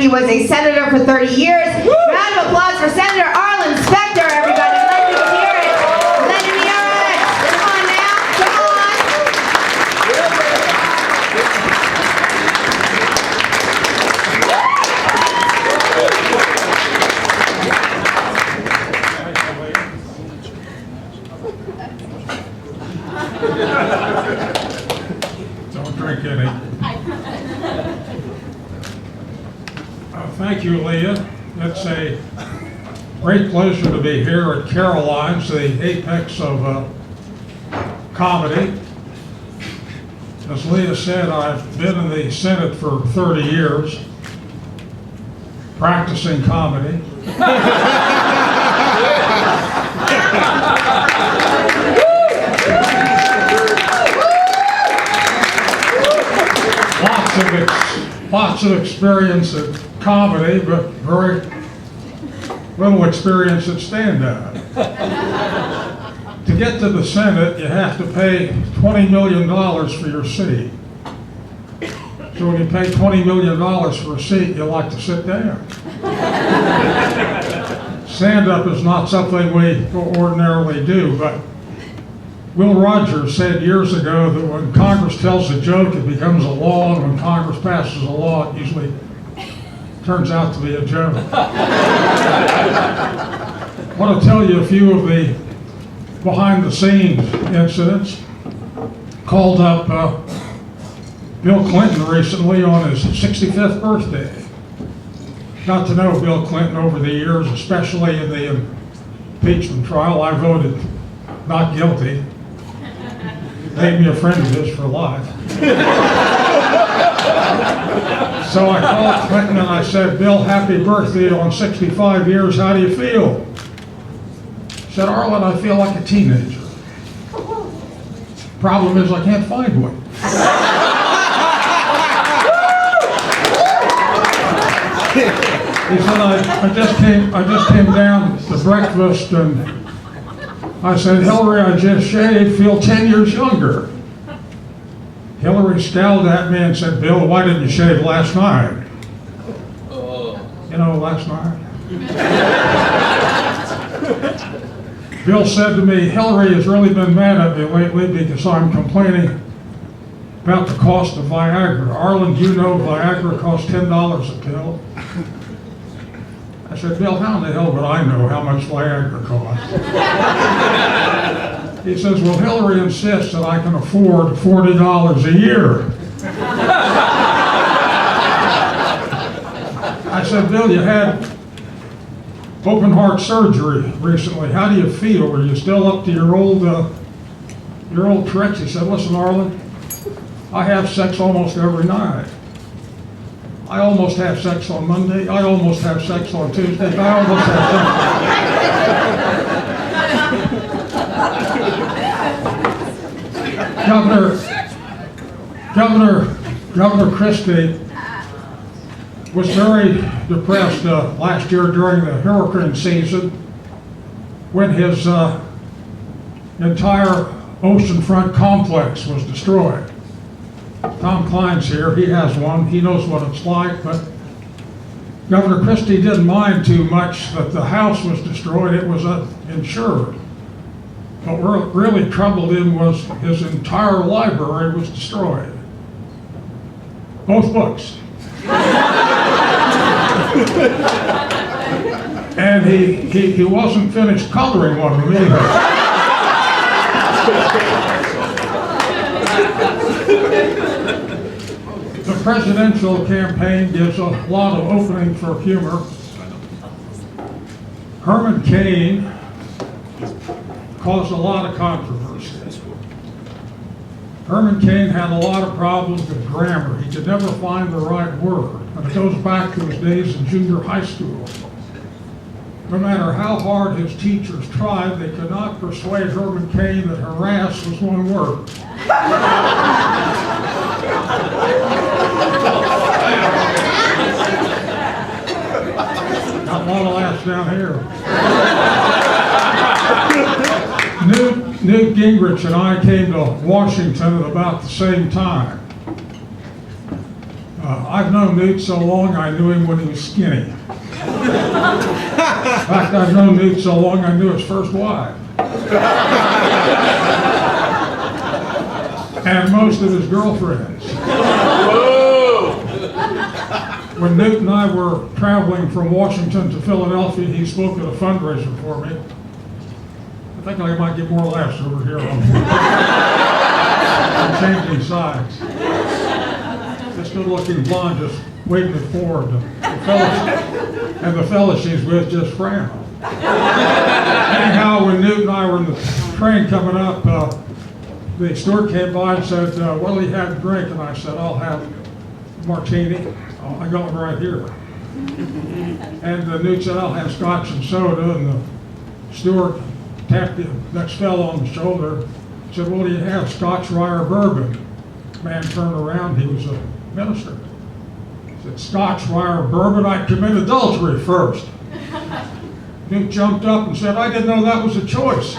He was a senator for 30 years. Round of applause for Senator Arlen Specter, everybody. Let me hear it. Let me hear it. Come on now. Come on. Don't drink any. Thank you, Leah. It's a great pleasure to be here at Caroline's, the apex of comedy. As Leah said, I've been in the Senate for 30 years, practicing comedy. Lots of experience at comedy, but very little experience at stand-up. To get to the Senate, you have to pay $20 million for your seat. So when you pay $20 million for a seat, you like to sit down. Stand-up is not something we ordinarily do, but Will Rogers said years ago that when Congress tells a joke, it becomes a law, and when Congress passes a law, it usually turns out to be a joke. I want to tell you a few of the behind-the-scenes incidents. Called up Bill Clinton recently on his 65th birthday. Got to know Bill Clinton over the years, especially in the impeachment trial. I voted not guilty. Made me a friend of his for life. So I called Clinton and I said, Bill, happy birthday on 65 years, how do you feel? He said, Arlen, I feel like a teenager. Problem is I can't find one. He said, I just came down to breakfast and I said, Hillary, I just shaved, feel 10 years younger. Hillary scowled at me and said, Bill, why didn't you shave last night? You know, last night. Bill said to me, Hillary has really been mad at me lately because I'm complaining about the cost of Viagra. Arlen, do you know Viagra costs $10 a pill? I said, Bill, how in the hell would I know how much Viagra costs? He says, well, Hillary insists that I can afford $40 a year. I said, Bill, you had open heart surgery recently. How do you feel? Are you still up to your old tricks? He said, listen, Arlen, I have sex almost every night. I almost have sex on Monday. I almost have sex on Tuesday. I almost have sex. Governor Christie was very depressed last year during the hurricane season when his entire oceanfront complex was destroyed. Tom Klein's here, he has one, he knows what it's like, but Governor Christie didn't mind too much that the house was destroyed, it was insured. But what really troubled him was his entire library was destroyed. Both books. And he wasn't finished coloring one of them either. The presidential campaign gives a lot of opening for humor. Herman Cain caused a lot of controversy. Herman Cain had a lot of problems with grammar. He could never find the right word. And it goes back to his days in junior high school. No matter how hard his teachers tried, they could not persuade Herman Cain that harass was one word. Got a lot of laughs down here. Newt Gingrich and I came to Washington at about the same time. I've known Newt so long, I knew him when he was skinny. In fact, I've known Newt so long, I knew his first wife. And most of his girlfriends. When Newt and I were traveling from Washington to Philadelphia, he spoke at a fundraiser for me. I think I might get more laughs over here on changing sides. This good-looking blonde just waving it forward. And the fella she's with just frowned. Anyhow, when Newt and I were in the train coming up, the steward came by and said, what'll you have to drink? And I said, I'll have a martini. Oh, I got one right here. And Newt said, I'll have scotch and soda. And the steward tapped the next fellow on the shoulder, said, what do you have, scotch, rye, or bourbon? The man turned around, he was a minister. He said, scotch, rye, or bourbon? I'd commit adultery first. Newt jumped up and said, I didn't know that was a choice.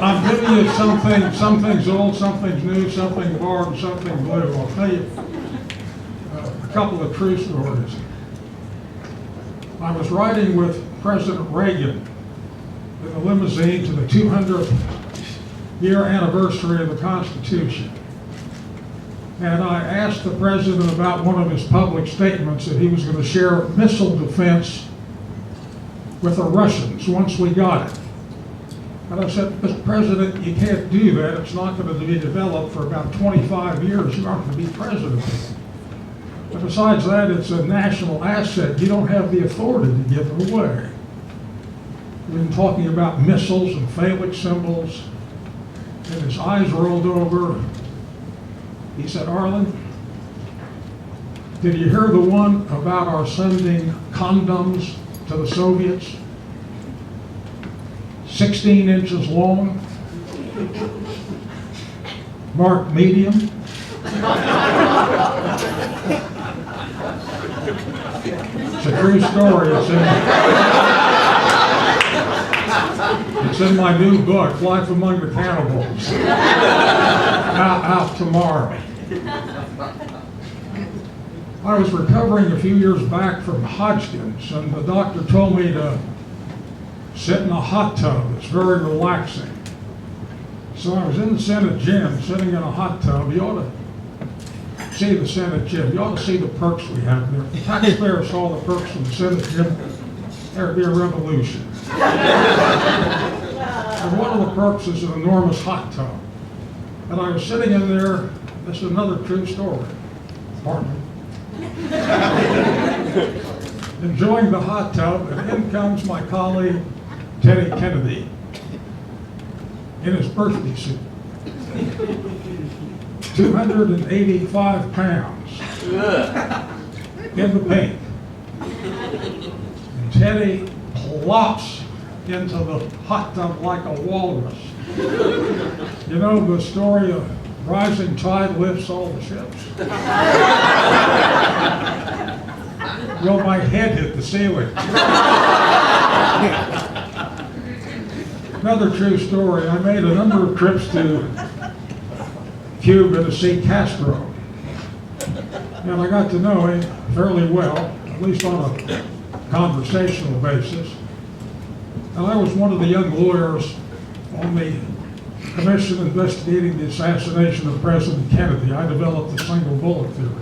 I'm giving you something, some things old, some things new, something borrowed, and something blue. I'll tell you a couple of true stories. I was riding with President Reagan in a limousine to the 200th year anniversary of the Constitution. And I asked the president about one of his public statements that he was going to share missile defense with the Russians once we got it. And I said, Mr. President, you can't do that. It's not going to be developed for about 25 years. You aren't going to be president. But besides that, it's a national asset. You don't have the authority to give it away. We've been talking about missiles and phallic symbols, and his eyes rolled over. He said, Arlen, did you hear the one about our sending condoms to the Soviets? 16 inches long, marked medium. It's a true story. It's in my new book, Life Among the Cannibals. Out tomorrow. I was recovering a few years back from Hodgkin's, and the doctor told me to sit in a hot tub. It's very relaxing. So I was in the Senate gym, sitting in a hot tub. You ought to see the Senate gym. You ought to see the perks we have there. If the taxpayer saw the perks in the Senate gym, there'd be a revolution. And one of the perks is an enormous hot tub. And I was sitting in there. This is another true story. Pardon me. Enjoying the hot tub, and in comes my colleague, Teddy Kennedy, in his birthday suit. 285 pounds in the paint. And Teddy plops into the hot tub like a walrus. You know the story of rising tide lifts all the ships? Well, my head hit the ceiling. Another true story. I made a number of trips to Cuba to see Castro. And I got to know him fairly well, at least on a conversational basis. And I was one of the young lawyers on the commission investigating the assassination of President Kennedy. I developed the single bullet theory.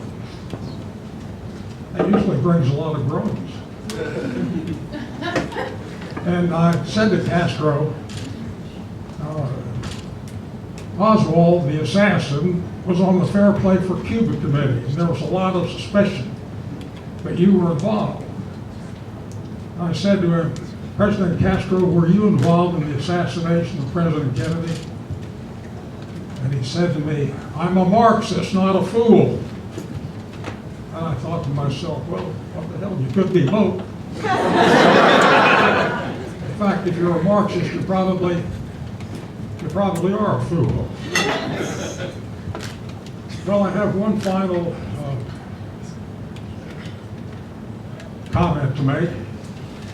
That usually brings a lot of groans. And I said to Castro, Oswald, the assassin, was on the Fair Play for Cuba committee, and there was a lot of suspicion that you were involved. I said to him, President Castro, were you involved in the assassination of President Kennedy? And he said to me, I'm a Marxist, not a fool. And I thought to myself, well, what the hell, you could be both. In fact, if you're a Marxist, you probably are a fool. Well, I have one final comment to make.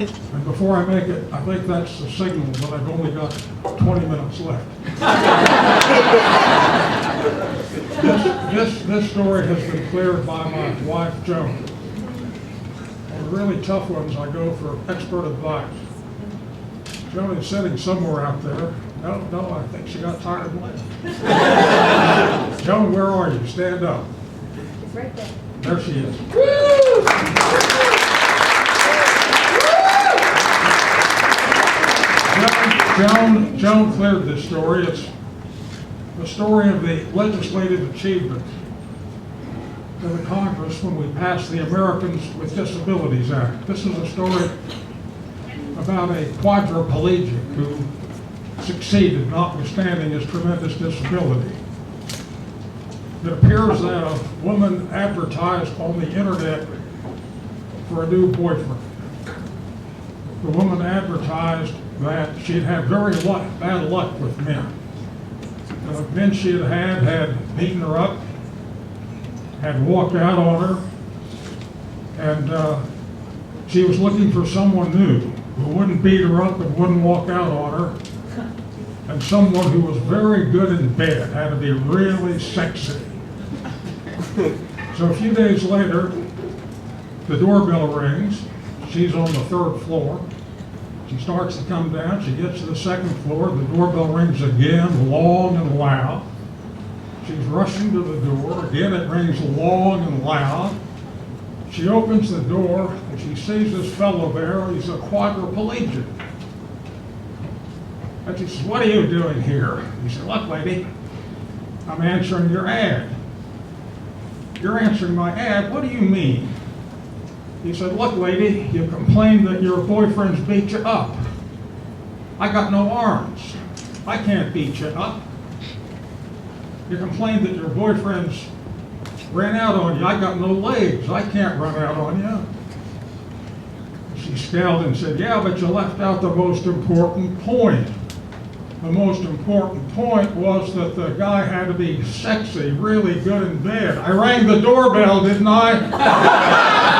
And before I make it, I think that's the signal that I've only got 20 minutes left. This story has been cleared by my wife, Joan. On the really tough ones, I go for expert advice. Joan is sitting somewhere out there. No, I think she got tired and left. Joan, where are you? Stand up. It's right there. There she is. Joan cleared this story. It's the story of the legislative achievement of the Congress when we passed the Americans with Disabilities Act. This is a story about a quadriplegic who succeeded, notwithstanding his tremendous disability. It appears that a woman advertised on the internet for a new boyfriend. The woman advertised that she'd had very bad luck with men. The men she had beaten her up, had walked out on her, and she was looking for someone new who wouldn't beat her up and wouldn't walk out on her, and someone who was very good in bed, had to be really sexy. So a few days later, the doorbell rings. She's on the 3rd floor. She starts to come down. She gets to the 2nd floor. The doorbell rings again, long and loud. She's rushing to the door. Again, it rings long and loud. She opens the door, and she sees this fellow there. He's a quadriplegic. And she says, "What are you doing here?" He said, "Look, lady, I'm answering your ad." "You're answering my ad? What do you mean?" He said, "Look, lady, you complained that your boyfriend's beat you up. I got no arms. I can't beat you up. You complained that your boyfriend's ran out on you. I got no legs. I can't run out on you." She scowled and said, "Yeah, but you left out the most important point. The most important point was that the guy had to be sexy, really good in bed. I rang the doorbell, didn't I?"